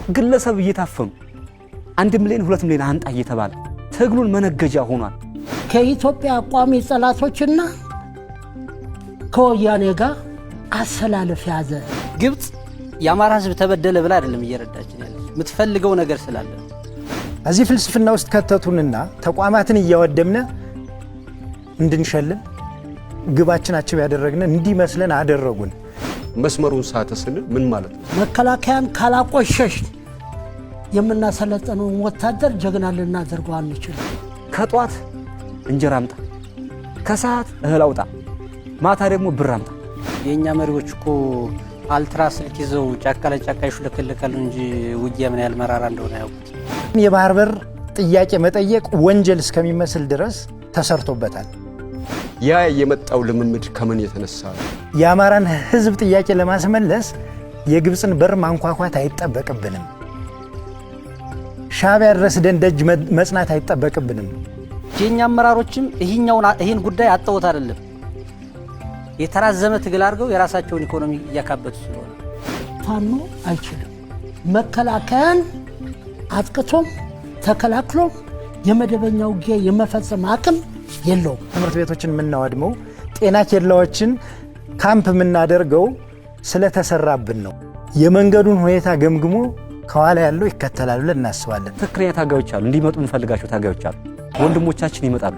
ግለሰብ እየታፈኑ 1 ሚሊዮን 2 ሚሊዮን አንጣ እየተባለ ትግሉን መነገጃ ሆኗል። ከኢትዮጵያ ቋሚ ጠላቶችና ከወያኔ ጋር አሰላለፍ ያዘ። ግብጽ የአማራ ህዝብ ተበደለ ብላ አይደለም እየረዳችን ያለች የምትፈልገው ነገር ስላለ እዚህ ፍልስፍና ውስጥ ከተቱንና ተቋማትን እያወደምነ እንድንሸልም ግባችናቸው ያደረግነ እንዲመስለን አደረጉን። መስመሩን ሳተስን ምን ማለት ነው? መከላከያን ካላቆሸሽ የምናሰለጥነው ወታደር ጀግና ልናደርገው አንችልም። ከጧት እንጀራ አምጣ፣ ከሰዓት እህል አውጣ፣ ማታ ደግሞ ብር አምጣ። የኛ መሪዎች እኮ አልትራ ስልክ ይዘው ጫካ ለጫካ ይሽለከለካሉ እንጂ ውጊያ ምን ያህል መራራ እንደሆነ ያውቁት። የባህር በር ጥያቄ መጠየቅ ወንጀል እስከሚመስል ድረስ ተሰርቶበታል። ያ የመጣው ልምምድ ከምን የተነሳ ነው? የአማራን ህዝብ ጥያቄ ለማስመለስ የግብፅን በር ማንኳኳት አይጠበቅብንም። ሻዕቢያ ድረስ ደጅ መጽናት አይጠበቅብንም። የኛ አመራሮችም ይህን ጉዳይ አጣውት አይደለም የተራዘመ ትግል አድርገው የራሳቸውን ኢኮኖሚ እያካበቱ ስለሆነ ፋኖ አይችልም። መከላከያን አጥቅቶም ተከላክሎም የመደበኛ ውጊያ የመፈጸም አቅም የለውም። ትምህርት ቤቶችን የምናወድመው ጤና ኬላዎችን ካምፕ የምናደርገው ስለተሰራብን ነው። የመንገዱን ሁኔታ ገምግሞ ከኋላ ያለው ይከተላል ብለን እናስባለን። ትክክለኛ ታጋዮች አሉ፣ እንዲመጡ እንፈልጋቸው ታጋዮች አሉ። ወንድሞቻችን ይመጣሉ።